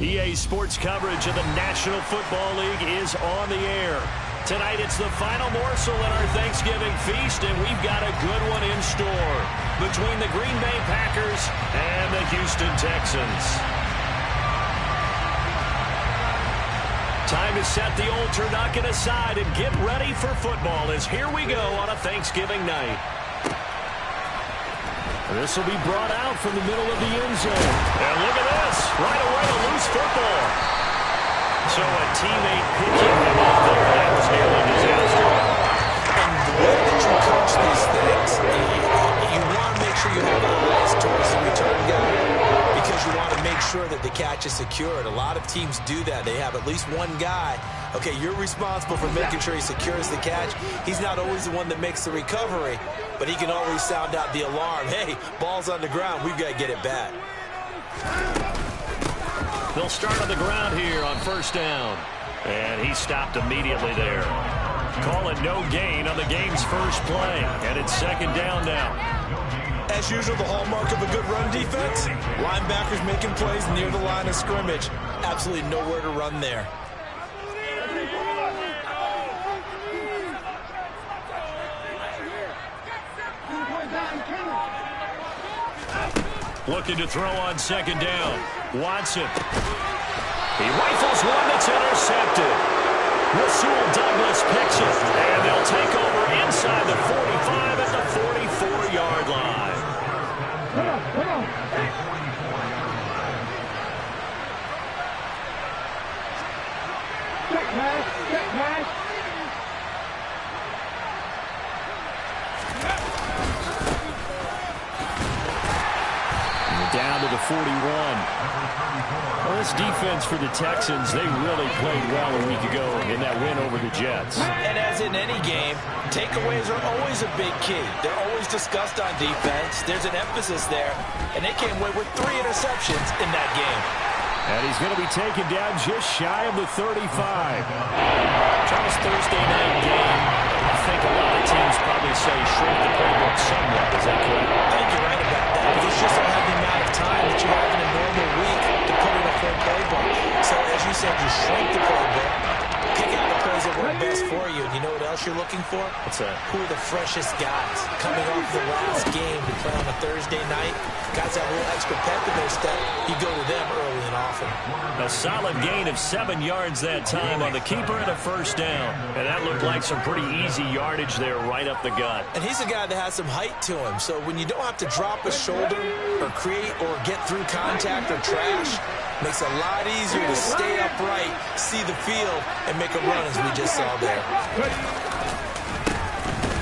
EA Sports coverage of the National Football League is on the air. Tonight it's the final morsel in our Thanksgiving feast, and we've got a good one in store between the Green Bay Packers and the Houston Texans. Time to set the old turducken aside and get ready for football as here we go on a Thanksgiving night. This will be brought out from the middle of the end zone. And look at this. Right away, a loose football. So a teammate picking him up there. That was nearly a disaster. And the way that you coach these things, you want to make sure you have eyes towards the return guy because you want to make sure that the catch is secured. A lot of teams do that. They have at least one guy. Okay, you're responsible for making sure he secures the catch. He's not always the one that makes the recovery, but he can always sound out the alarm. Hey, ball's on the ground. We've got to get it back. They'll start on the ground here on first down. And he stopped immediately there. Call it no gain on the game's first play. And it's second down now. As usual, the hallmark of a good run defense, linebackers making plays near the line of scrimmage. Absolutely nowhere to run there. Looking to throw on second down. Watson. He rifles one that's intercepted. Rasul Douglas picks it. And they'll take over inside the 45 at the 44-yard line. Come on. Check pass. Down to the 41. Well, this defense for the Texans, they really played well a week ago in that win over the Jets. And as in any game, takeaways are always a big key. They're always discussed on defense. There's an emphasis there, and they came away with 3 interceptions in that game. And he's going to be taken down just shy of the 35. Charles, Thursday night game, I think a lot of teams probably say shrink the playbook somewhat. Is that correct? I think you're right about that because you just don't have the amount of time that you have in a normal week to put in a full playbook. So as you said, you shrink the playbook, pick out the plays that work best for you. And you know what else you're looking for? What's that? Who are the freshest guys coming off the last game to play on a Thursday night? Guys have a little extra pep in their step. You go to them early and often. A solid gain of 7 yards that time on the keeper and a first down. And that looked like some pretty easy yardage there right up the gut. And he's a guy that has some height to him. So when you don't have to drop a shoulder or create or get through contact or trash, makes it a lot easier to stay upright, see the field, and make a run as we just saw there.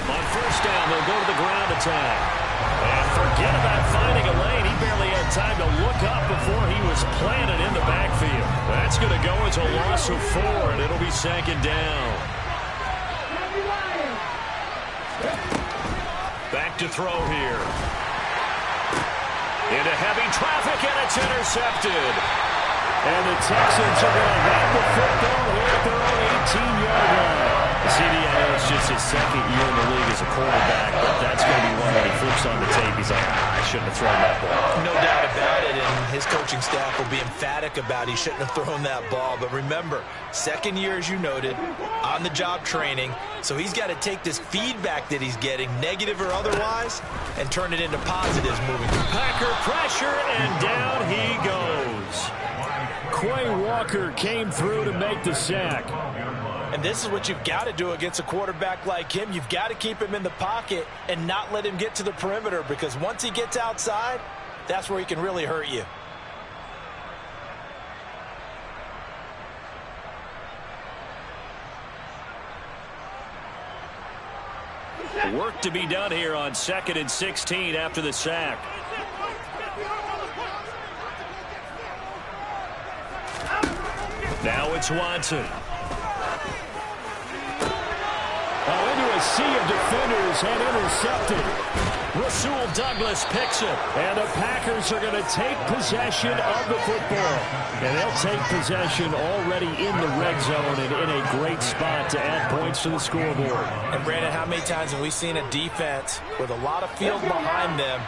On first down, they'll go to the ground attack. And forget about finding a lane. He barely had time to look up before he was planted in the backfield. That's going to go as a loss of 4, and it'll be second down. Back to throw here. Into heavy traffic, and it's intercepted. And the Texans are going to have the football here at their own 18-yard line. CD, I know it's just his second year in the league as a quarterback, but that's going to be one that he flips on the tape. He's like, I shouldn't have thrown that ball. No doubt about it, and his coaching staff will be emphatic about he shouldn't have thrown that ball. But remember, second year, as you noted, on-the-job training, so he's got to take this feedback that he's getting, negative or otherwise, and turn it into positives moving forward. Packer pressure, and down he goes. Quay Walker came through to make the sack. And this is what you've got to do against a quarterback like him. You've got to keep him in the pocket and not let him get to the perimeter because once he gets outside, that's where he can really hurt you. Work to be done here on 2nd and 16 after the sack. Now it's Watson. Into a sea of defenders and intercepted. Rasul Douglas picks it. And the Packers are going to take possession of the football. And they'll take possession already in the red zone and in a great spot to add points to the scoreboard. And Brandon, how many times have we seen a defense with a lot of field behind them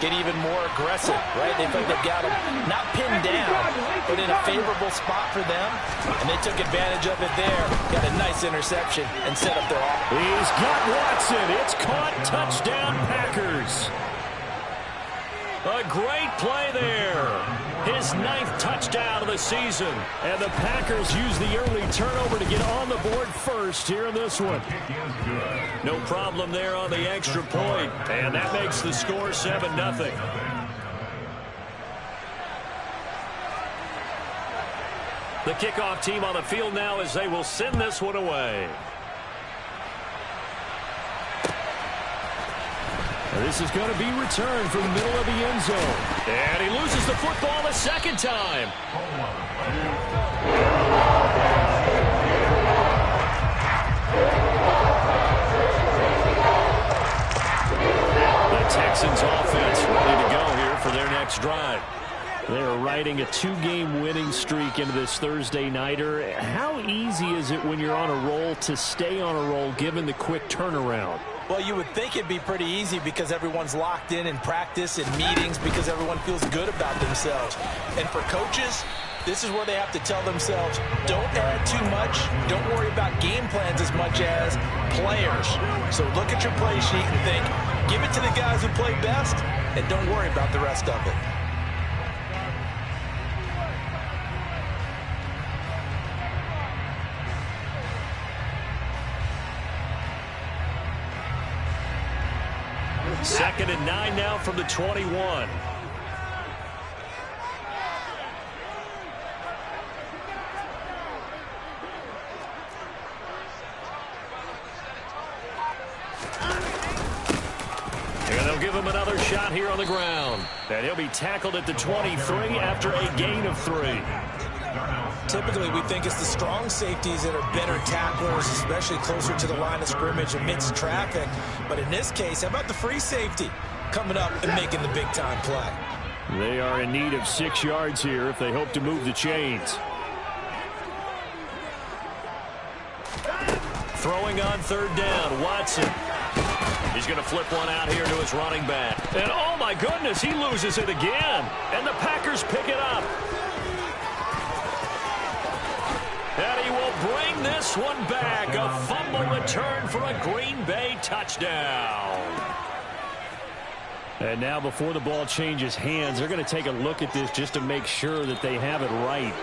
get even more aggressive, right? They felt they've got him not pinned down, but in a favorable spot for them, and they took advantage of it there. Got a nice interception and set up their offense. He's got Watson. It's caught. Touchdown, Packers. A great play there. His 9th touchdown of the season. And the Packers use the early turnover to get on the board first here in this one. No problem there on the extra point. And that makes the score 7-0. The kickoff team on the field now as they will send this one away. This is going to be returned from the middle of the end zone. And he loses the football a second time. The Texans offense ready to go here for their next drive. They're riding a 2-game winning streak into this Thursday nighter. How easy is it when you're on a roll to stay on a roll given the quick turnaround? Well, you would think it'd be pretty easy because everyone's locked in practice and meetings because everyone feels good about themselves. And for coaches, this is where they have to tell themselves, don't add too much. Don't worry about game plans as much as players. So look at your play sheet and think, give it to the guys who play best, and don't worry about the rest of it. Second and 9 now from the 21. And they'll give him another shot here on the ground. And he'll be tackled at the 23 after a gain of 3. Typically, we think it's the strong safeties that are better tacklers, especially closer to the line of scrimmage amidst traffic. But in this case, how about the free safety coming up and making the big-time play? They are in need of 6 yards here if they hope to move the chains. Throwing on 3rd down, Watson. He's going to flip one out here to his running back. And, oh, my goodness, he loses it again. And the Packers pick it up. And he will bring this one back. A fumble return for a Green Bay touchdown. And now before the ball changes hands, they're going to take a look at this just to make sure that they have it right.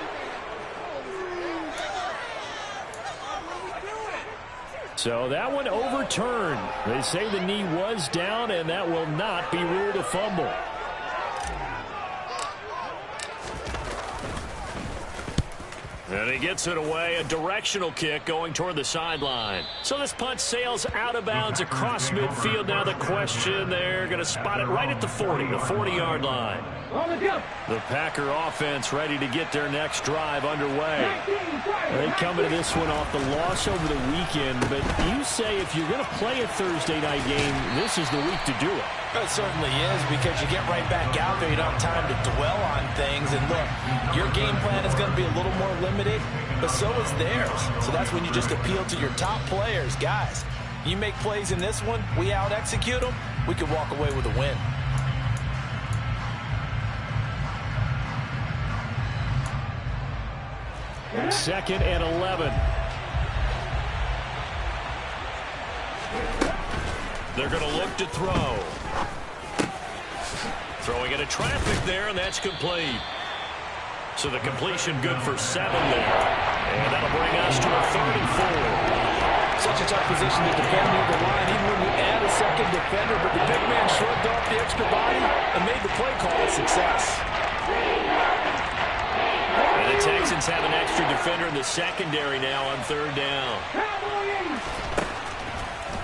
So that one overturned. They say the knee was down, and that will not be ruled a fumble. And he gets it away, a directional kick going toward the sideline. So this punt sails out of bounds across midfield. Now the question, they're going to spot it right at the 40, the 40-yard line. The Packer offense ready to get their next drive underway. They come into this one off the loss over the weekend, but you say if you're going to play a Thursday night game, this is the week to do it. It certainly is, because you get right back out there. You don't have time to dwell on things. And look, your game plan is going to be a little more limited, but so is theirs. So that's when you just appeal to your top players. Guys, you make plays in this one, we out-execute them, we could walk away with a win. Second and 11. They're going to look to throw. Throwing into traffic there, and that's complete. So the completion good for 7 there. And that'll bring us to a 3rd and 4. Such a tough position to defend near the line, even when you add a second defender. But the big man shrugged off the extra body and made the play call a success. And the Texans have an extra defender in the secondary now on 3rd down.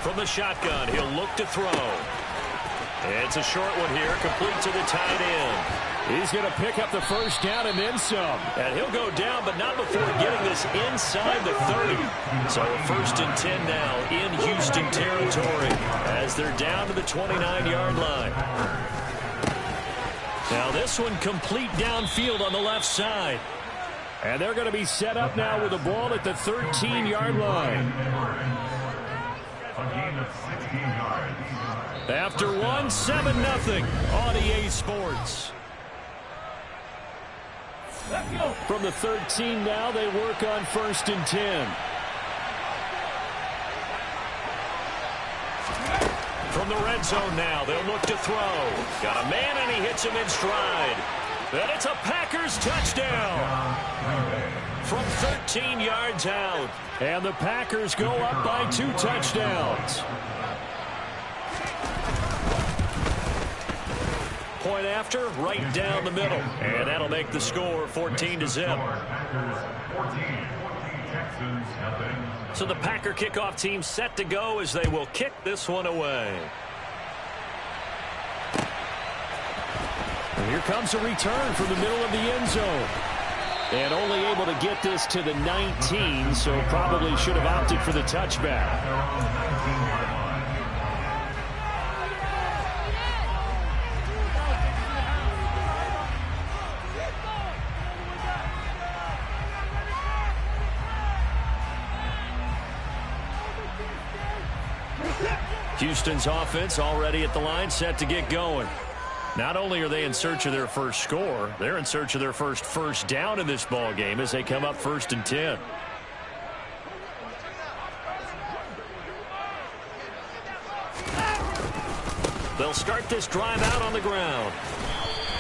From the shotgun, he'll look to throw. It's a short one here, complete to the tight end. He's going to pick up the first down and then some. And he'll go down, but not before getting this inside the 30. So 1st and 10 now in Houston territory as they're down to the 29-yard line. Now this one complete downfield on the left side. And they're going to be set up now with the ball at the 13-yard line. A gain of 16 yards. After one, 7-0 on EA Sports. From the 13 now, they work on 1st and 10. From the red zone now, they'll look to throw. Got a man, and he hits him in stride. And it's a Packers touchdown. From 13 yards out. And the Packers go up by 2 touchdowns. Point after, right down the middle. And that'll make the score 14-0. So the Packer kickoff team set to go as they will kick this one away. And here comes a return from the middle of the end zone. And only able to get this to the 19, so probably should have opted for the touchback. Houston's offense already at the line, set to get going. Not only are they in search of their first score, they're in search of their first down in this ball game as they come up 1st and 10. They'll start this drive out on the ground.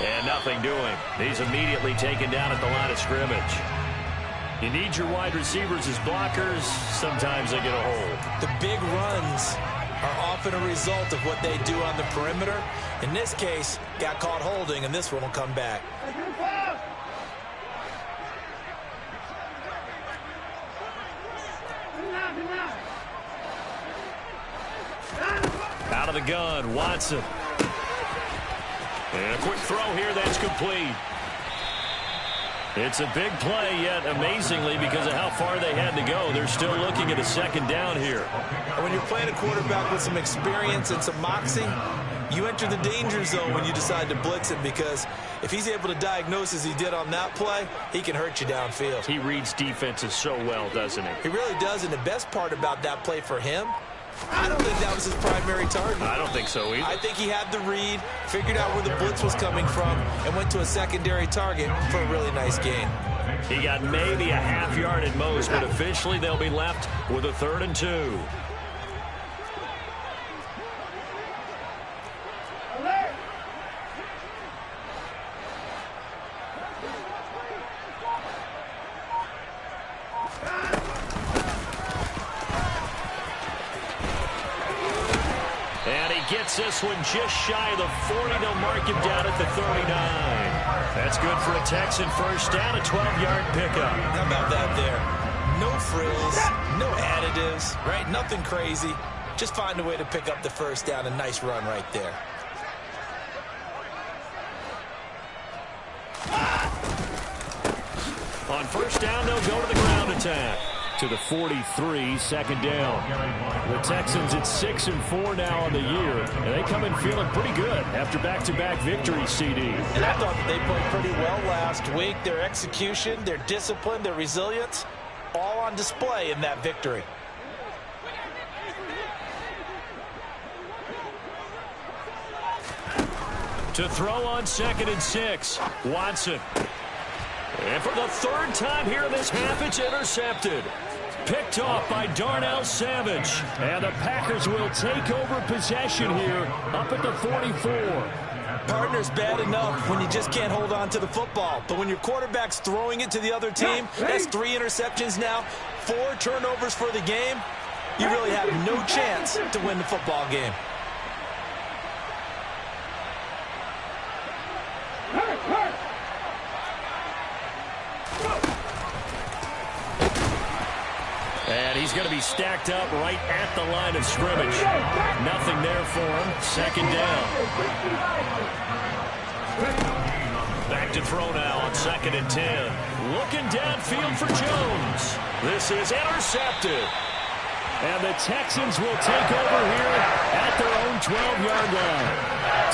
And nothing doing. He's immediately taken down at the line of scrimmage. You need your wide receivers as blockers. Sometimes they get a hold. The big runs are often a result of what they do on the perimeter. In this case, got caught holding, and this one will come back. Out of the gun, Watson. And a quick throw here, that's complete. It's a big play, yet amazingly, because of how far they had to go, they're still looking at a 2nd down here. And when you're playing a quarterback with some experience and some moxie, you enter the danger zone when you decide to blitz him, because if he's able to diagnose as he did on that play, he can hurt you downfield. He reads defenses so well, doesn't he? He really does, and the best part about that play for him, I don't think that was his primary target. I don't think so either. I think he had the read, figured out where the blitz was coming from, and went to a secondary target for a really nice gain. He got maybe a half yard at most, but officially they'll be left with a 3rd and 2. Gets this one just shy of the 40. They'll mark him down at the 39. That's good for a Texan first down, a 12-yard pickup. How about that there? No frills, no additives, right? Nothing crazy. Just find a way to pick up the first down. A nice run right there. On first down, they'll go to the ground attack. To the 43, 2nd down. The Texans at 6-4 now on the year, and they come in feeling pretty good after back-to-back victories, CD. And I thought that they played pretty well last week. Their execution, their discipline, their resilience, all on display in that victory. To throw on 2nd and 6, Watson. And for the 3rd time here in this half, it's intercepted. Picked off by Darnell Savage. And the Packers will take over possession here up at the 44. Partner's bad enough when you just can't hold on to the football. But when your quarterback's throwing it to the other team, that's 3 interceptions now, 4 turnovers for the game. You really have no chance to win the football game. And he's going to be stacked up right at the line of scrimmage. Nothing there for him. 2nd down. Back to throw now on 2nd and 10. Looking downfield for Jones. This is intercepted. And the Texans will take over here at their own 12-yard line.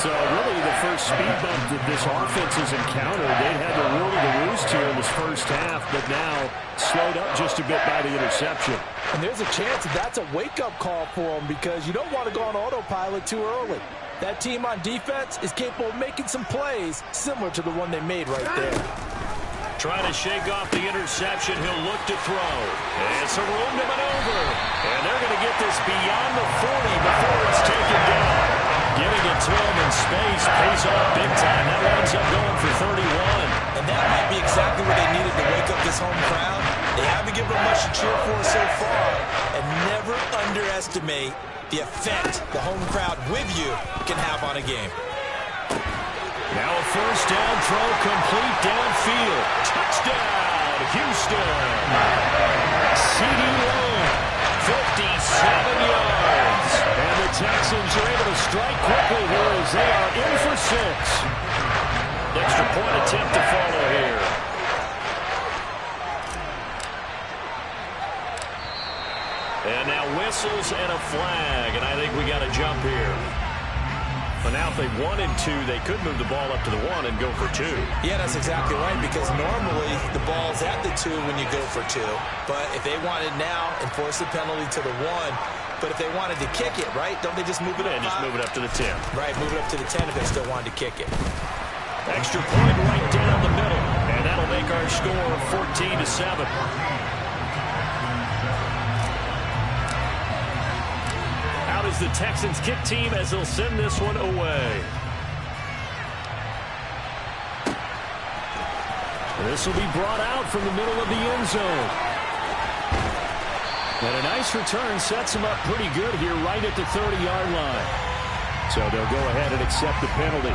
So really the first speed bump that this offense has encountered, they had the rule of the roost here in this first half, but now slowed up just a bit by the interception. And there's a chance that that's a wake-up call for them because you don't want to go on autopilot too early. That team on defense is capable of making some plays similar to the one they made right there. Trying to shake off the interception. He'll look to throw. And some room to maneuver. And they're going to get this beyond the 40 before it's taken down. Giving it to him in space pays off big time. That winds up going for 31. And that might be exactly what they needed to wake up this home crowd. They haven't given them much to cheer for so far. And never underestimate the effect the home crowd with you can have on a game. Now a first down throw complete downfield. Touchdown, Houston. C.D. Lamb, 57 yards. And the Texans are able to strike quickly here as they are in for 6. Extra point attempt to follow here. And now whistles and a flag, and I think we got a jump here. But now if they wanted to, they could move the ball up to the 1 and go for 2. Yeah, that's exactly right, because normally the ball's at the 2 when you go for 2. But if they wanted now, enforce the penalty to the 1. But if they wanted to kick it, right, don't they just move it up? And just move it up to the 10. Right, move it up to the 10 if they still wanted to kick it. Extra point right down the middle. And that'll make our score 14-7. Is the Texans kick team as they'll send this one away. This will be brought out from the middle of the end zone. And a nice return sets them up pretty good here right at the 30-yard line. So they'll go ahead and accept the penalty.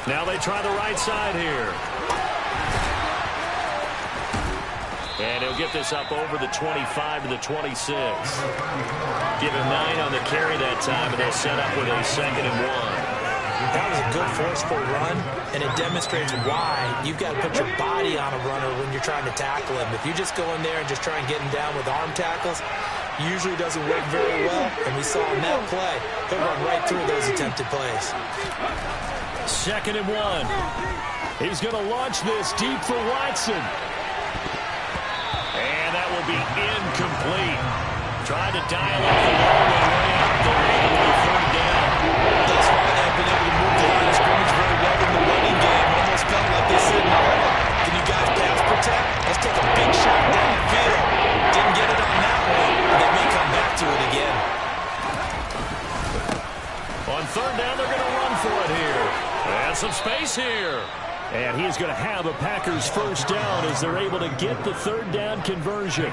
Now they try the right side here. And he'll get this up over the 25 to the 26. Give him 9 on the carry that time, and they'll set up with a 2nd and 1. That was a good forceful run, and it demonstrates why you've got to put your body on a runner when you're trying to tackle him. If you just go in there and just try and get him down with arm tackles, usually doesn't work very well, and we saw in that play, he'll run right through those attempted plays. 2nd and 1. He's going to launch this deep for Watson. And that will be incomplete. Trying to dial up the long way out the lane with 3rd down. Thus far, they've been able to move the line of scrimmage very well in the running game. Almost felt like they said, no, can you guys pass protect? Let's take a big shot downfield. Didn't get it on that one, and they may come back to it again. On 3rd down, they're going to run for it here. And some space here. And he's going to have a Packers first down as they're able to get the 3rd down conversion.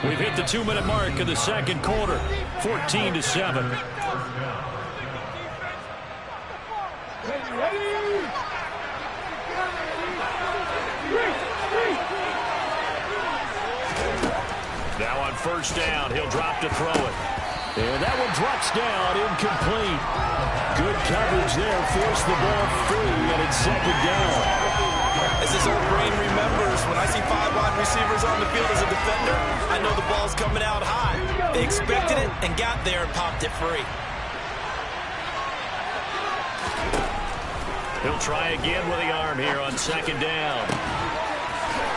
We've hit the 2-minute mark of the 2nd quarter. 14-7. Now on 1st down, he'll drop to throw it. And that one drops down, incomplete. Good coverage there, forced the ball free, and it's 2nd down. As this old brain remembers, when I see 5 wide receivers on the field as a defender, I know the ball's coming out high. They expected it and got there and popped it free. He'll try again with the arm here on 2nd down.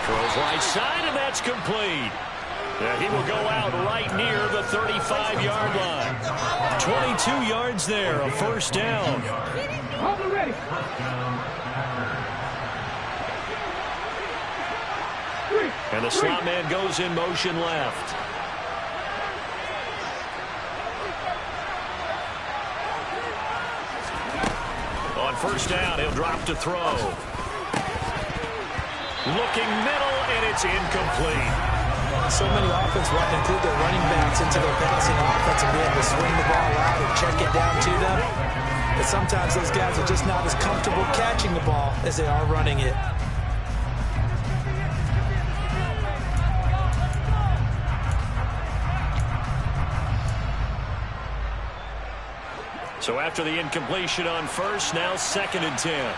Throws right side, and that's complete. He will go out right near the 35-yard line. 22 yards there, a 1st down. And the slot man goes in motion left. On 1st down, he'll drop to throw. Looking middle, and it's incomplete. So many offenses want to include their running backs into their passing offense and be able to swing the ball out and check it down to them. But sometimes those guys are just not as comfortable catching the ball as they are running it. So after the incompletion on first, now 2nd and 10.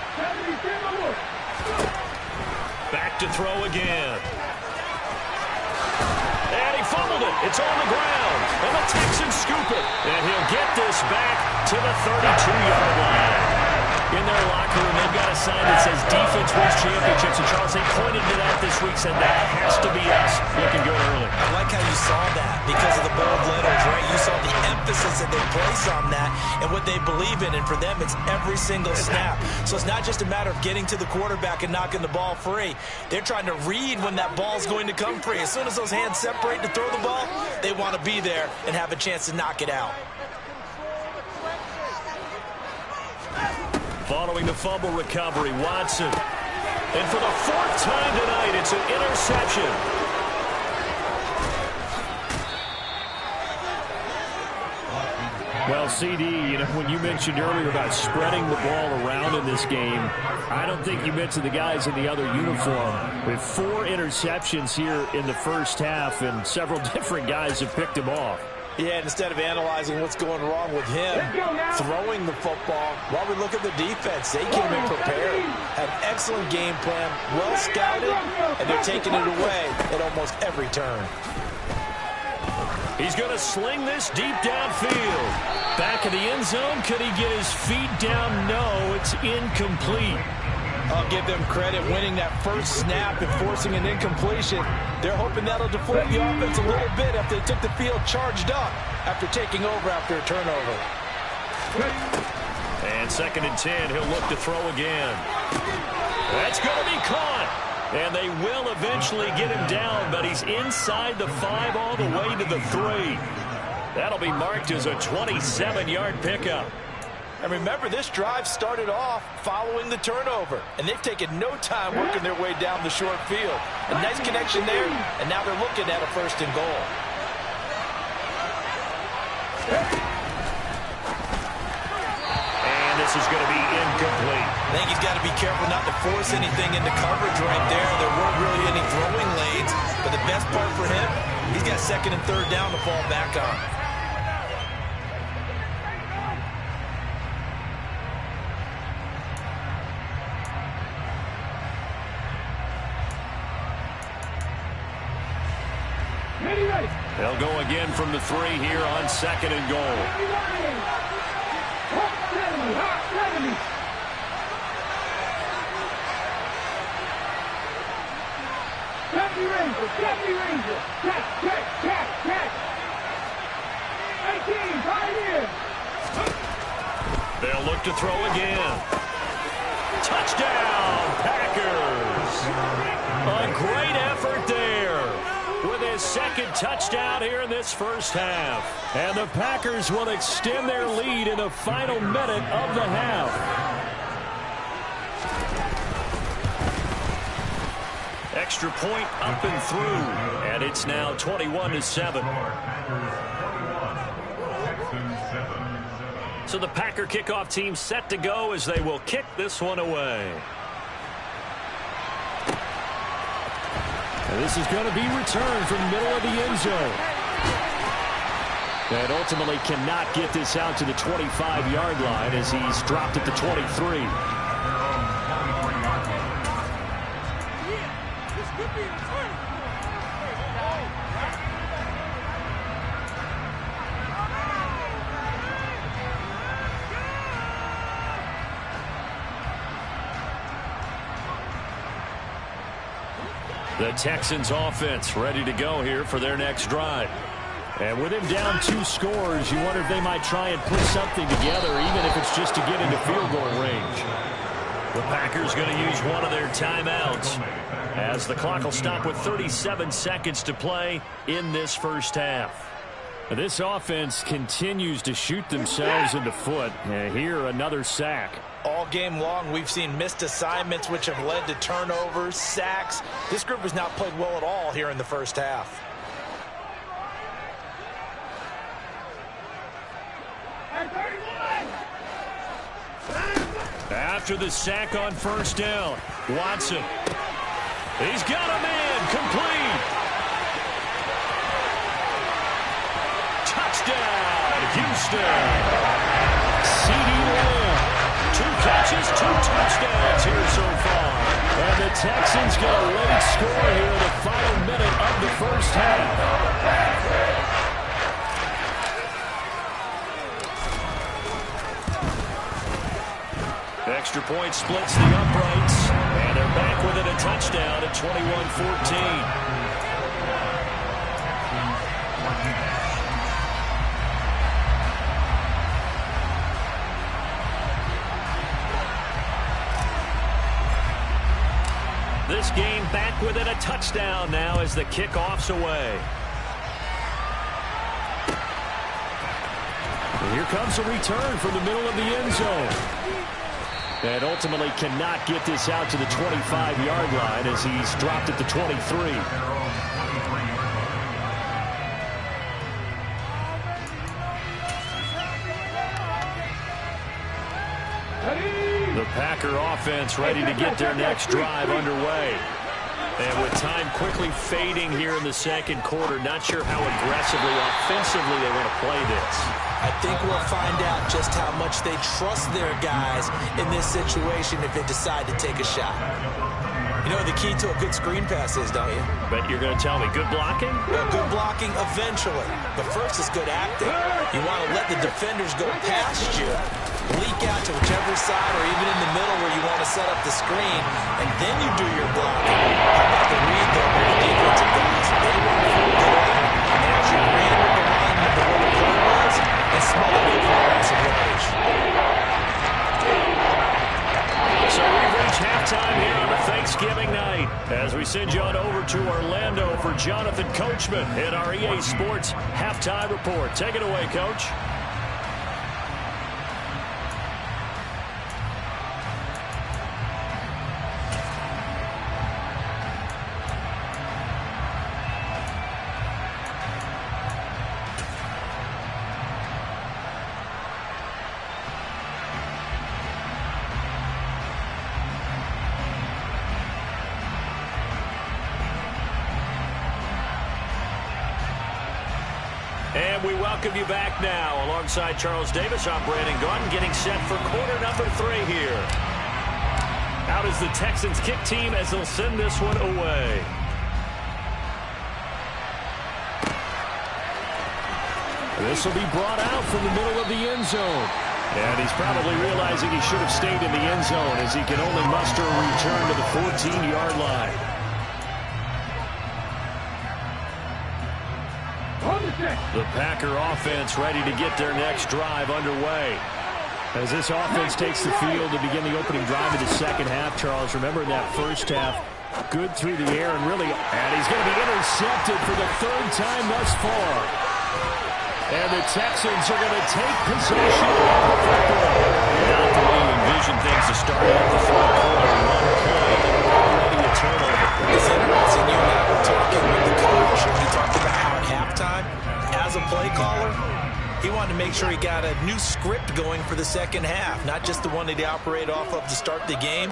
Back to throw again. And he fumbled it. It's on the ground. And the Texans scoop it. And he'll get this back to the 32-yard line. In their locker room, they've got a sign that says defense wins championships. And Charles, they pointed to that this week, said that has to be us. Looking good early. I like how you saw that because of the bold letters, right? You saw the emphasis that they place on that and what they believe in. And for them, it's every single snap. So it's not just a matter of getting to the quarterback and knocking the ball free. They're trying to read when that ball's going to come free. As soon as those hands separate to throw the ball, they want to be there and have a chance to knock it out. Following the fumble recovery, Watson. And for the 4th time tonight, it's an interception. Well, CD, you know, when you mentioned earlier about spreading the ball around in this game, I don't think you mentioned the guys in the other uniform. With 4 interceptions here in the first half, and several different guys have picked them off. Yeah, and instead of analyzing what's going wrong with him throwing the football, while we look at the defense, they came in prepared, had an excellent game plan, well scouted, and they're taking it away at almost every turn. He's going to sling this deep downfield. Back of the end zone. Could he get his feet down? No, it's incomplete. I'll give them credit winning that first snap and forcing an incompletion. They're hoping that'll deflate the offense a little bit after they took the field charged up after taking over after a turnover. And 2nd and 10, he'll look to throw again. That's going to be caught. And they will eventually get him down, but he's inside the 5 all the way to the 3. That'll be marked as a 27-yard pickup. And remember, this drive started off following the turnover, and they've taken no time working their way down the short field. A nice connection there, and now they're looking at a 1st and goal. And this is going to be incomplete. I think he's got to be careful not to force anything into coverage right there. There weren't really any throwing lanes, but the best part for him, he's got 2nd and 3rd down to fall back on. They'll go again from the 3 here on 2nd and goal. Deputy Ranger, catch. 18, Pioneer. They'll look to throw again. Touchdown, Packers. A great effort there with his 2nd touchdown here in this first half. And the Packers will extend their lead in the final minute of the half. Extra point up and through, and it's now 21-7. So the Packer kickoff team set to go as they will kick this one away. And this is going to be returned from the middle of the end zone. And ultimately cannot get this out to the 25-yard line as he's dropped at the 23. The Texans offense ready to go here for their next drive. And with him down 2 scores, you wonder if they might try and put something together, even if it's just to get into field goal range. The Packers going to use one of their timeouts as the clock will stop with 37 seconds to play in this first half. This offense continues to shoot themselves in the foot. And here, another sack. All game long, we've seen missed assignments, which have led to turnovers, sacks. This group has not played well at all here in the first half. After the sack on first down, Watson. He's got a man, complete. Touchdown, Houston. CeeDee Lamb, 2 catches, 2 touchdowns here so far. And the Texans get a late score here in the final minute of the first half. Extra point splits the uprights, and they're back within a touchdown at 21-14. This game back within a touchdown now as the kickoff's away. And here comes a return from the middle of the end zone. And ultimately cannot get this out to the 25-yard line as he's dropped at the 23. The Packer offense ready to get their next drive underway. And with time quickly fading here in the second quarter, not sure how aggressively, offensively they want to play this. I think we'll find out just how much they trust their guys in this situation if they decide to take a shot. You know the key to a good screen pass is, don't you? But you're going to tell me good blocking? Well, good blocking eventually. But first is good acting. You want to let the defenders go past you, leak out to whichever side or even in the middle where you want to set up the screen, and then you do your blocking. How about the read, though, with the defensive guys? They run from good, and as you ran with the line of the way the play was, and smothered it for aggressive yardage. So we reach halftime here on a Thanksgiving night as we send you on over to Orlando for Jonathan Coachman in our EA Sports Halftime Report. Take it away, Coach. And we welcome you back now. Alongside Charles Davis, I'm Brandon Gaudin, getting set for quarter number 3 here. Out is the Texans kick team as they'll send this one away. This will be brought out from the middle of the end zone. And he's probably realizing he should have stayed in the end zone as he can only muster a return to the 14-yard line. The Packer offense ready to get their next drive underway. As this offense takes the field to begin the opening drive of the second half, Charles, remember in that first half, good through the air and really, and he's going to be intercepted for the 3rd time thus far. And the Texans are going to take possession of the football. Not the way you envision things to start out the fourth quarter. 1 play, already a turnover. It's interesting. You and I were talking with the coach, and he talked about how at halftime, as a play caller, he wanted to make sure he got a new script going for the second half, not just the one that he operated off of to start the game.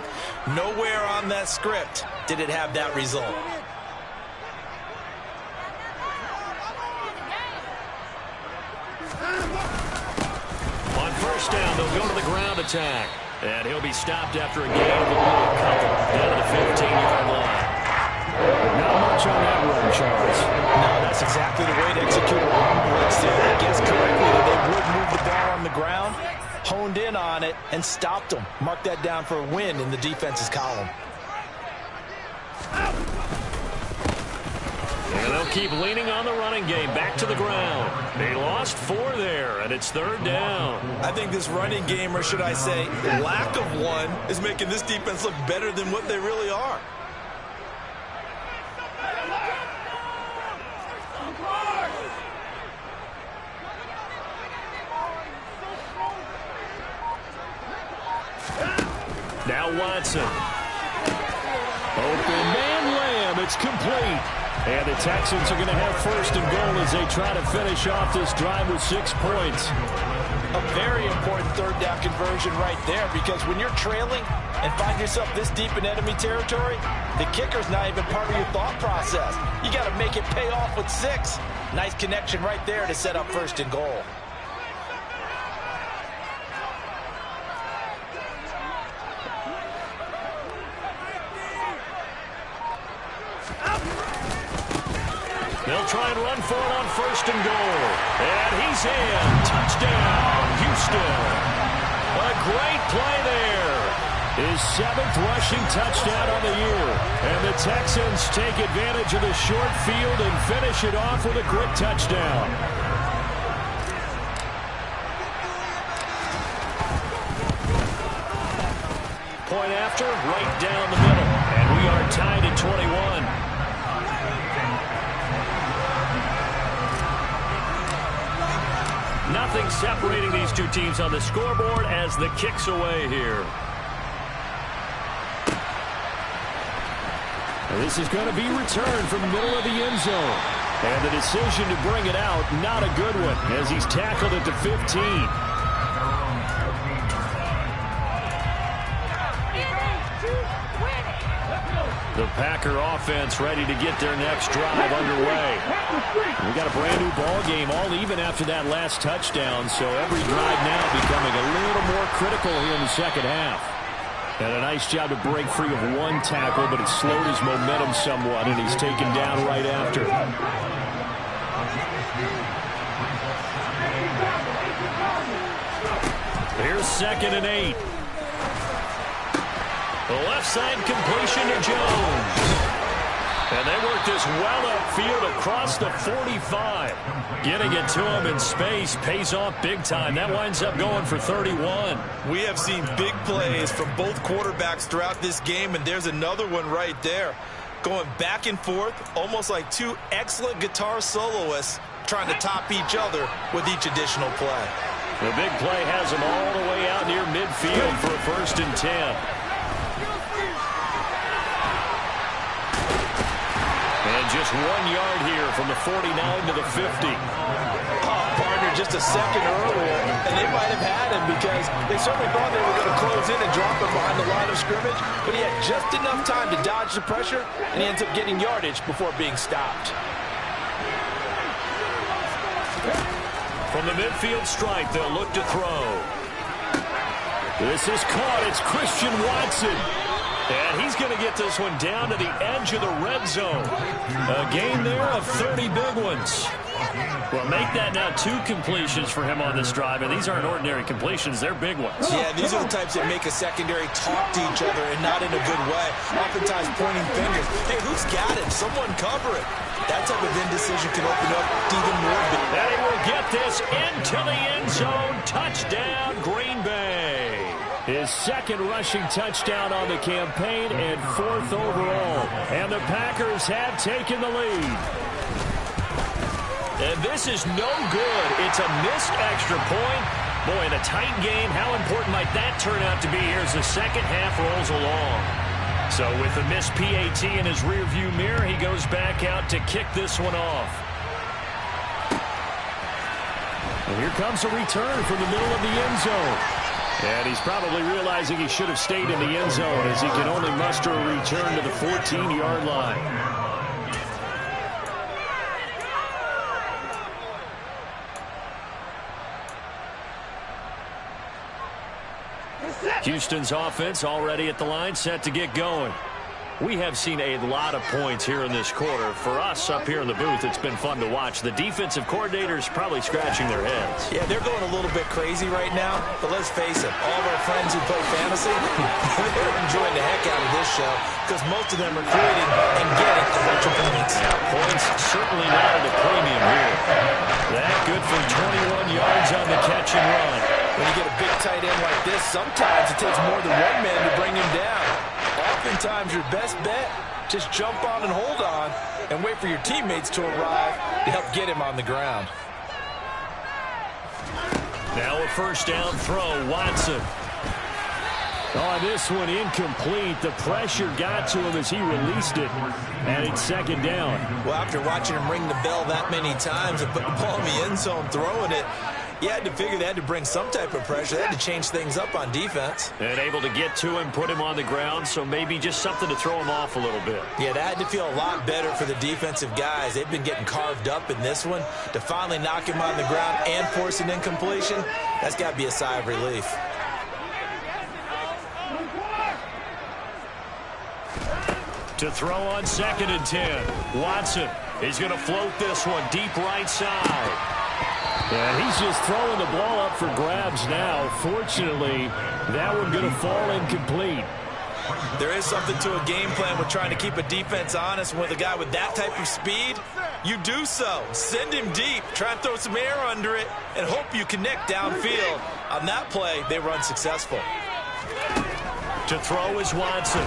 Nowhere on that script did it have that result. On first down, they'll go to the ground attack. And he'll be stopped after a gain of only a couple down to the 15-yard line. But not much on that run, Charles. No, that's exactly the way to execute a run blitz there. They guessed correctly that they would move the ball on the ground, honed in on it, and stopped them. Mark that down for a win in the defense's column. And they'll keep leaning on the running game. Back to the ground. They lost 4 there, and it's 3rd down. I think this running game, or should I say lack of one, is making this defense look better than what they really are. Now Watson. Open man Lamb. It's complete. And the Texans are going to have 1st and goal as they try to finish off this drive with 6 points. A very important third down conversion right there, because when you're trailing and find yourself this deep in enemy territory, the kicker's not even part of your thought process. You got to make it pay off with 6. Nice connection right there to set up 1st and goal. They'll try and run for it on 1st and goal. And he's in. Touchdown, Houston. A great play there. His 7th rushing touchdown on the year. And the Texans take advantage of the short field and finish it off with a quick touchdown. Point after, right down the middle. And we are tied at 21. Nothing separating these two teams on the scoreboard as the kick's away here. And this is going to be returned from the middle of the end zone. And the decision to bring it out, not a good one, as he's tackled at the 15. The Packer offense ready to get their next drive underway. We got a brand new ball game, all even after that last touchdown, so every drive now becoming a little more critical here in the second half. And a nice job to break free of one tackle, but it slowed his momentum somewhat, and he's taken down right after. Here's 2nd and 8. The left side completion to Jones. And they work this well upfield across the 45. Getting it to him in space pays off big time. That winds up going for 31. We have seen big plays from both quarterbacks throughout this game, and there's another one right there. Going back and forth, almost like 2 excellent guitar soloists trying to top each other with each additional play. The big play has him all the way out near midfield for a 1st and 10. And just 1 yard here from the 49 to the 50. Partner just a second earlier, and they might have had him because they certainly thought they were going to close in and drop him behind the line of scrimmage, but he had just enough time to dodge the pressure, and he ends up getting yardage before being stopped. From the midfield stripe, they'll look to throw. This is caught. It's Christian Watson. And he's going to get this one down to the edge of the red zone. A gain there of 30 big ones. Well, make that now 2 completions for him on this drive, and these aren't ordinary completions. They're big ones. Yeah, these are the types that make a secondary talk to each other and not in a good way. Oftentimes pointing fingers. Hey, who's got it? Someone cover it. That type of indecision can open up even more. And he will get this into the end zone. Touchdown, Green Bay. His 2nd rushing touchdown on the campaign and 4th overall. And the Packers have taken the lead. And this is no good. It's a missed extra point. Boy, in a tight game, how important might that turn out to be here as the second half rolls along? So with the missed PAT in his rearview mirror, he goes back out to kick this one off. And here comes a return from the middle of the end zone. And he's probably realizing he should have stayed in the end zone as he can only muster a return to the 14-yard line. Houston's offense already at the line, set to get going. We have seen a lot of points here in this quarter. For us up here in the booth, it's been fun to watch. The defensive coordinators probably scratching their heads. Yeah, they're going a little bit crazy right now, but let's face it, all of our friends who play fantasy, they're enjoying the heck out of this show because most of them are creating and getting a bunch of points. Now, points certainly not at a premium here. That good for 21 yards on the catch and run. When you get a big tight end like this, sometimes it takes more than one man to bring him down. Oftentimes, your best bet, just jump on and hold on and wait for your teammates to arrive to help get him on the ground. Now a 1st down throw, Watson. Oh, this one incomplete. The pressure got to him as he released it, and it's 2nd down. Well, after watching him ring the bell that many times and put the ball in the end zone, throwing it, You had to figure they had to bring some type of pressure. They had to change things up on defense. And able to get to him, put him on the ground, so maybe just something to throw him off a little bit. Yeah, that had to feel a lot better for the defensive guys. They've been getting carved up in this one. To finally knock him on the ground and force an incompletion, that's got to be a sigh of relief. To throw on 2nd and 10. Watson, he's going to float this one deep right side. And he's just throwing the ball up for grabs now. Fortunately, that one going to fall incomplete. There is something to a game plan with trying to keep a defense honest. With a guy with that type of speed, you do so. Send him deep, try and throw some air under it, and hope you connect downfield. On that play, they were unsuccessful. To throw is Watson.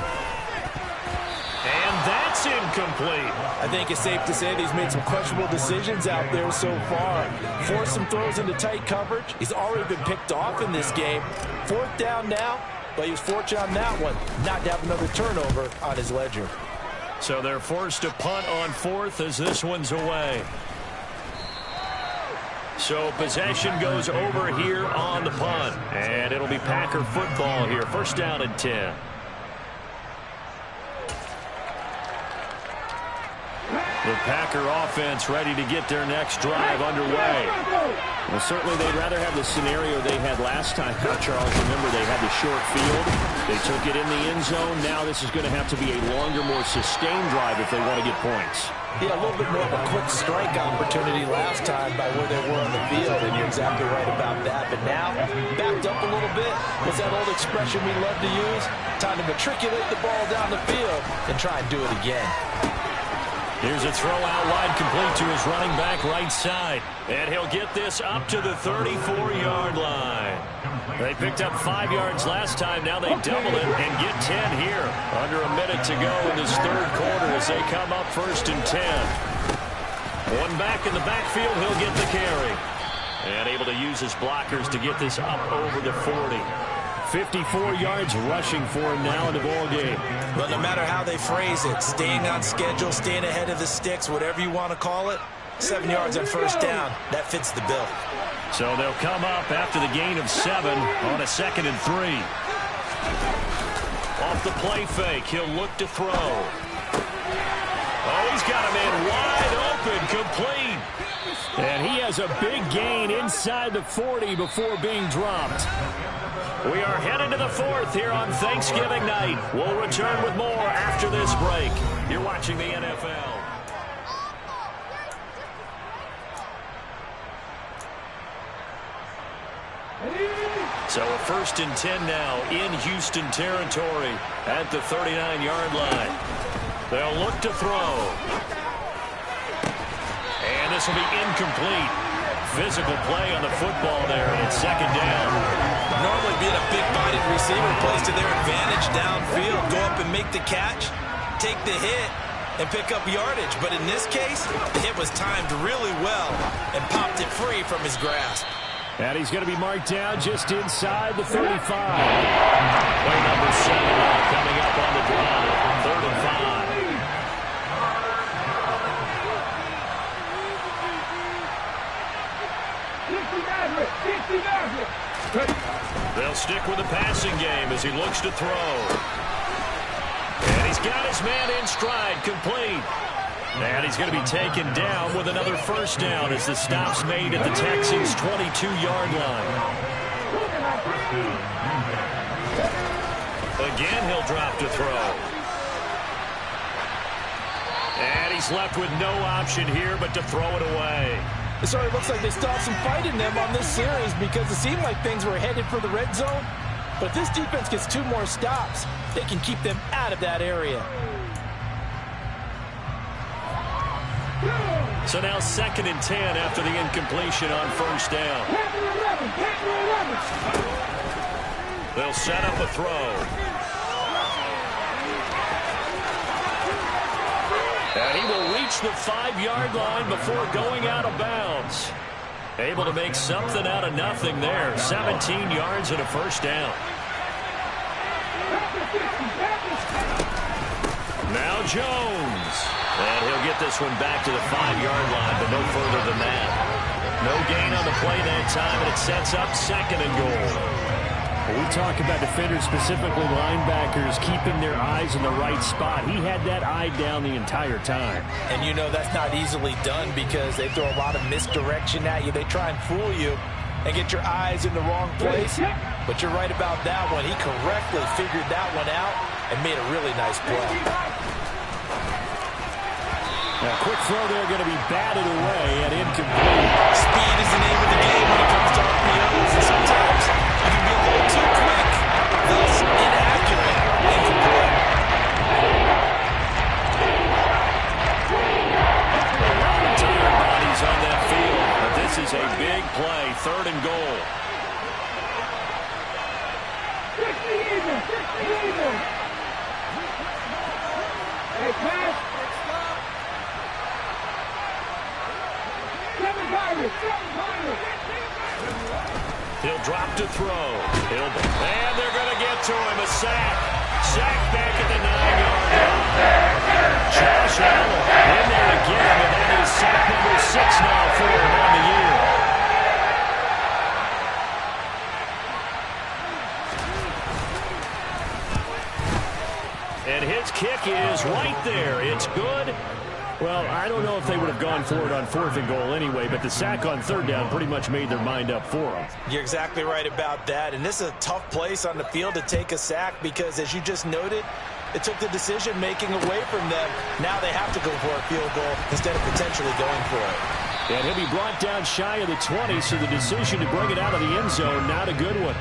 And that's incomplete. I think it's safe to say that he's made some questionable decisions out there so far. Forced some throws into tight coverage. He's already been picked off in this game. 4th down now, but he was fortunate on that one not to have another turnover on his ledger. So they're forced to punt on 4th as this one's away. So possession goes over here on the punt. And it'll be Packer football here. 1st down and 10. The Packer offense ready to get their next drive underway. Well, certainly they'd rather have the scenario they had last time. Charles, remember they had the short field. They took it in the end zone. Now this is going to have to be a longer, more sustained drive if they want to get points. Yeah, a little bit more of a quick strike opportunity last time by where they were on the field, and you're exactly right about that. But now, backed up a little bit. What's that old expression we love to use? Time to matriculate the ball down the field and try and do it again. Here's a throw out wide, complete to his running back right side. And he'll get this up to the 34-yard line. They picked up 5 yards last time. Now they double it and get 10 here. Under a minute to go in this 3rd quarter as they come up 1st and 10. One back in the backfield, he'll get the carry. And able to use his blockers to get this up over the 40. 54 yards rushing for him now in the ball game. But no matter how they phrase it, staying on schedule, staying ahead of the sticks, whatever you want to call it, 7 yards on 1st down, that fits the bill. So they'll come up after the gain of 7 on a 2nd and 3. Off the play fake, he'll look to throw. Oh, he's got a man wide open, complete. And he has a big gain inside the 40 before being dropped. We are headed to the 4th here on Thanksgiving night. We'll return with more after this break. You're watching the NFL. So a 1st and 10 now in Houston territory at the 39-yard line. They'll look to throw. And this will be incomplete. Physical play on the football there at 2nd down. Normally being a big-bodied receiver plays to their advantage downfield. Go up and make the catch, take the hit, and pick up yardage. But in this case, the hit was timed really well and popped it free from his grasp. And he's going to be marked down just inside the 35. Play number 7 coming up on the drive. 3rd and 5. They'll stick with the passing game as he looks to throw. And he's got his man in stride, complete. And he's going to be taken down with another 1st down as the stop's made at the Texans' 22-yard line. Again, he'll drop to throw. And he's left with no option here but to throw it away. It sort of looks like they still have some fight in them on this series because it seemed like things were headed for the red zone. But if this defense gets 2 more stops, they can keep them out of that area. So now 2nd and 10 after the incompletion on 1st down. They'll set up a throw. And he will reach the 5-yard line before going out of bounds. Able to make something out of nothing there. 17 yards and a 1st down. Now Jones. And he'll get this one back to the 5-yard line, but no further than that. No gain on the play that time, and it sets up 2nd and goal. Well, we talk about defenders, specifically linebackers, keeping their eyes in the right spot. He had that eye down the entire time. And you know that's not easily done because they throw a lot of misdirection at you. They try and fool you and get your eyes in the wrong place. But you're right about that one. He correctly figured that one out and made a really nice play. Now, quick throw there, going to be batted away and incomplete. Speed is the name of the game when it comes to RPOs. And sometimes you can be a little too quick, thus inaccurate, incomplete. A lot of tired bodies on that field, but this is a big play, 3rd and goal. 60 even, 60 even. Hey, pass. He'll drop to throw. And they're going to get to him. A sack. Sack back at the 9-yard line. Josh Allen in there again, and that is sack number 6 now for him on the year. And his kick is right there. It's good. Well, I don't know if they would have gone for it on 4th and goal anyway, but the sack on 3rd down pretty much made their mind up for them. You're exactly right about that, and this is a tough place on the field to take a sack because, as you just noted, it took the decision-making away from them. Now they have to go for a field goal instead of potentially going for it. And he'll be brought down shy of the 20, so the decision to bring it out of the end zone, not a good one.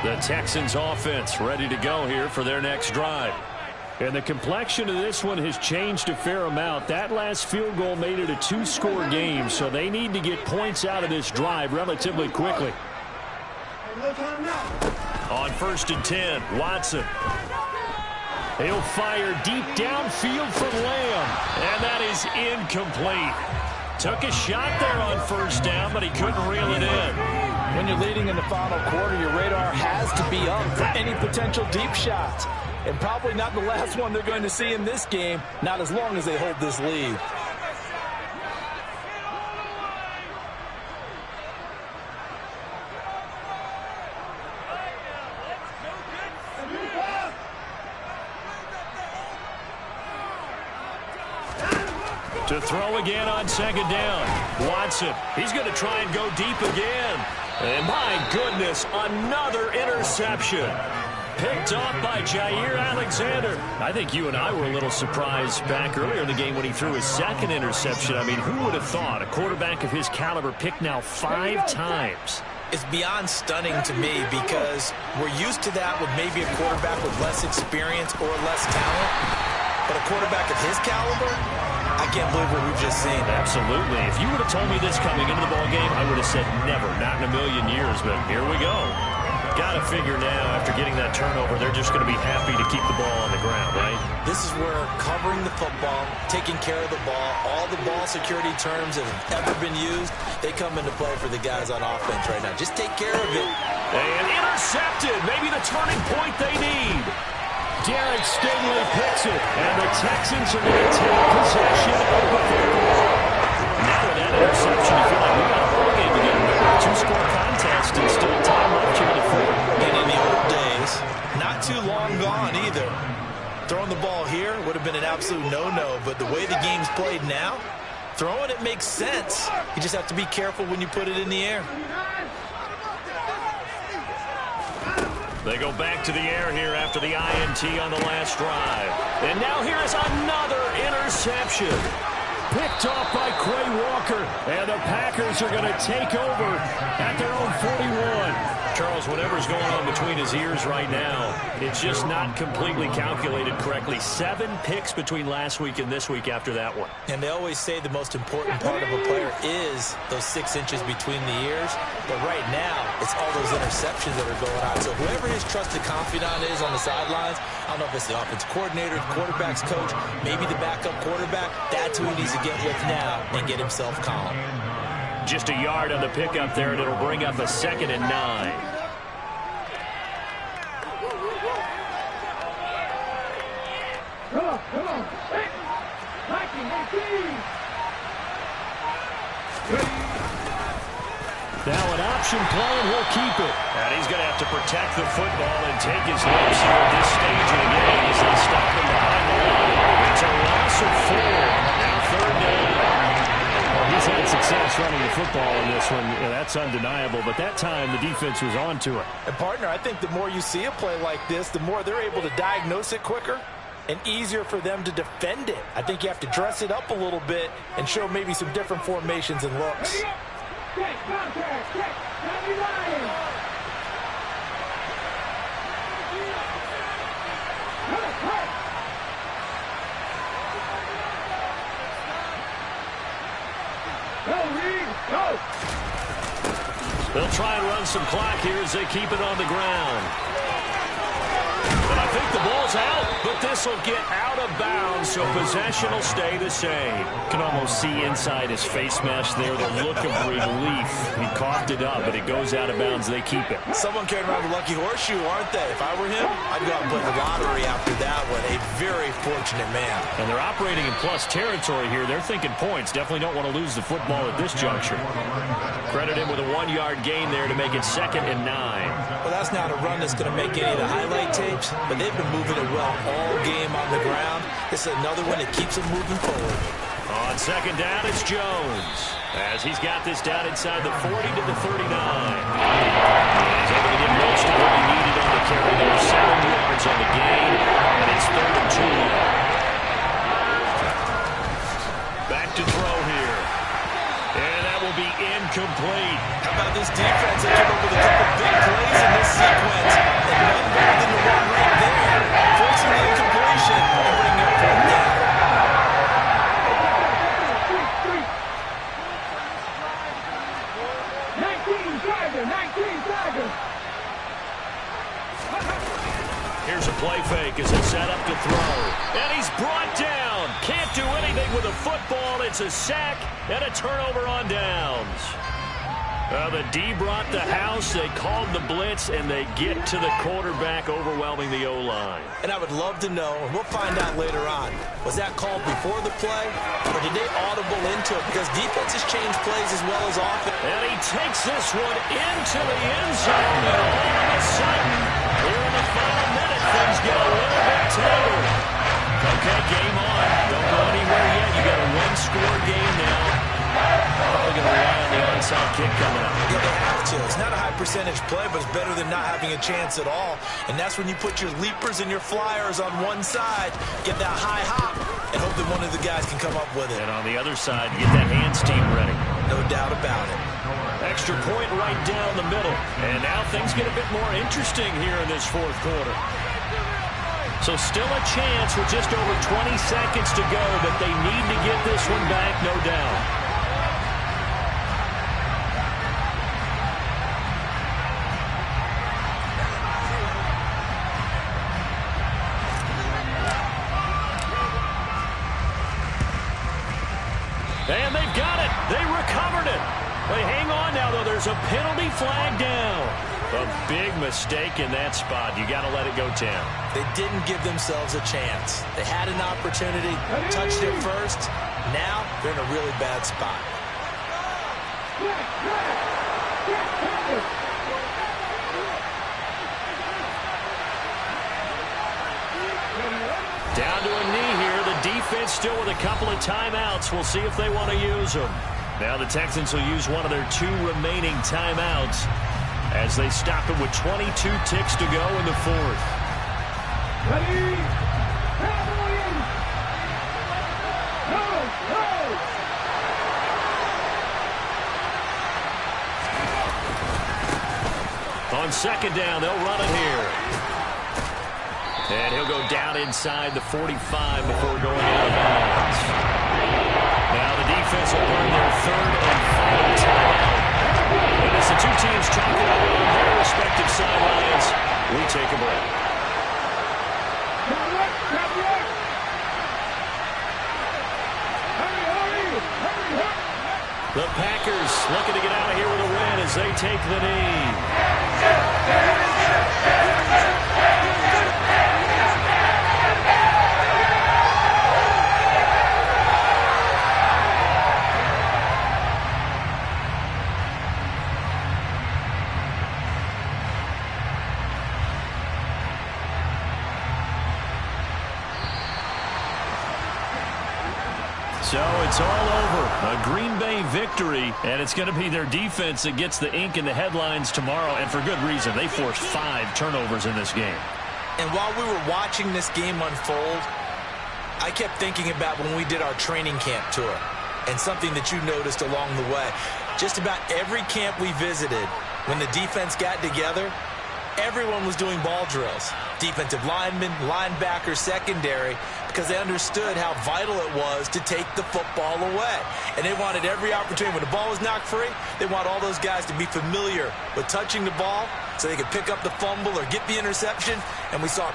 The Texans offense ready to go here for their next drive. And the complexion of this one has changed a fair amount. That last field goal made it a 2-score game, so they need to get points out of this drive relatively quickly. On 1st and 10, Watson. He'll fire deep downfield from Lamb, and that is incomplete. Took a shot there on 1st down, but he couldn't reel it in. When you're leading in the final quarter, your radar has to be up for any potential deep shots. And probably not the last one they're going to see in this game, not as long as they hold this lead. To throw again on 2nd down. Watson, he's going to try and go deep again. And my goodness, another interception. Picked off by Jair Alexander. I think you and I were a little surprised back earlier in the game when he threw his 2nd interception. I mean, who would have thought a quarterback of his caliber picked now 5 times? It's beyond stunning to me because we're used to that with maybe a quarterback with less experience or less talent. But a quarterback of his caliber, I can't believe what we've just seen. Absolutely. If you would have told me this coming into the ballgame, I would have said never, not in a million years. But here we go. Got to figure now, after getting that turnover, they're just going to be happy to keep the ball on the ground, right? This is where covering the football, taking care of the ball, all the ball security terms that have ever been used, they come into play for the guys on offense right now. Just take care of it. And intercepted. Maybe the turning point they need. Derek Stingley picks it, and the Texans are going to take possession of the football. Now with that interception, you feel like we got a ball game again. 2-score contest and still time left here in the 4th. And in the old days, not too long gone either. Throwing the ball here would have been an absolute no-no, but the way the game's played now, throwing it makes sense. You just have to be careful when you put it in the air. They go back to the air here after the INT on the last drive. And now here is another interception. Picked off by Quay Walker. And the Packers are going to take over at their own 41. Charles, whatever's going on between his ears right now, it's just not completely calculated correctly. 7 picks between last week and this week after that one. And they always say the most important part of a player is those 6 inches between the ears. But right now, it's all those interceptions that are going on. So whoever his trusted confidant is on the sidelines, I don't know if it's the offensive coordinator, the quarterback's coach, maybe the backup quarterback, that's who he needs to get with now and get himself calm. Just a yard on the pickup there, and it'll bring up a 2nd and 9. Come on. 19, 18. Now an option play, and he'll keep it. And he's going to have to protect the football and take his lumps here at this stage of the game as they stop him behind the line. It's a loss of 4. Now 3rd down. Well, he's had success running the football in this one. Yeah, that's undeniable. But that time, the defense was on to it. And, partner, I think the more you see a play like this, the more they're able to diagnose it quicker and easier for them to defend it. I think you have to dress it up a little bit and show maybe some different formations and looks. Check, contact, check, Tommy Ryan. Go, Reed, go. They'll try and run some clock here as they keep it on the ground. And I think the ball's out, but this will get out of bounds, so possession will stay the same. You can almost see inside his face mask there the look of relief. He coughed it up, but it goes out of bounds. They keep it. Someone carrying around the lucky horseshoe, aren't they? If I were him, I'd go out and play the lottery after that one. A very fortunate man. And they're operating in plus territory here. They're thinking points. Definitely don't want to lose the football at this juncture. Credit him with a 1-yard gain there to make it 2nd and 9. Well, that's not a run that's going to make any of the highlight tapes, but they've been moving it well all game on the ground. This is another one that keeps them moving forward. On 2nd down, it's Jones, as he's got this down inside the 40 to the 39. He's able to get most of what he needed on the carry there. 7 yards on the gain, and it's 3rd and 2. Back to throw here. And that will be incomplete. How about this defense? They came up with a couple big plays in this sequence, and none better than the one right there, forcing the incompletion and bringing up 4th down. Here's a play fake as it's set up to throw. And he's brought down. Can't do anything with a football. It's a sack and a turnover on downs. The D brought the house. They called the blitz, and they get to the quarterback, overwhelming the O-line. And I would love to know, and we'll find out later on, was that called before the play, or did they audible into it? Because defenses change plays as well as offense. And he takes this one into the end zone, and all of a sudden, here in the final minute, things get a little bit tangled. Okay, game on. Don't go anywhere yet. You got a 1-score game now. Probably going to rely on the onside kick coming up. Yeah, they have to. It's not a high percentage play, but it's better than not having a chance at all. And that's when you put your leapers and your flyers on one side, get that high hop, and hope that one of the guys can come up with it. And on the other side, get that hands team ready. No doubt about it. Extra point right down the middle. And now things get a bit more interesting here in this 4th quarter. So still a chance with just over 20 seconds to go, but they need to get this one back, no doubt. And they've got it. They recovered it. They hang on now, though. There's a penalty flag down. A big mistake in that spot. You got to let it go, Tim. They didn't give themselves a chance. They had an opportunity, touched it first. Now they're in a really bad spot. Down to a knee here. The defense still with a couple of timeouts. We'll see if they want to use them. Now the Texans will use one of their 2 remaining timeouts as they stop it with 22 ticks to go in the 4th. Ready? Cowboys! Go! Go! On 2nd down, they'll run it here. And he'll go down inside the 45 before going out of bounds. Now the defense will run their 3rd and final timeout. And as the 2 teams talk it over on their respective sidelines, we take a break. The Packers looking to get out of here with a win as they take the knee. So it's all over. A Green Bay victory, and it's going to be their defense that gets the ink in the headlines tomorrow, and for good reason. They forced 5 turnovers in this game. And while we were watching this game unfold, I kept thinking about when we did our training camp tour and something that you noticed along the way. Just about every camp we visited, when the defense got together, everyone was doing ball drills. Defensive linemen, linebackers, secondary, because they understood how vital it was to take the football away. And they wanted every opportunity. When the ball was knocked free, they want all those guys to be familiar with touching the ball so they could pick up the fumble or get the interception. And we saw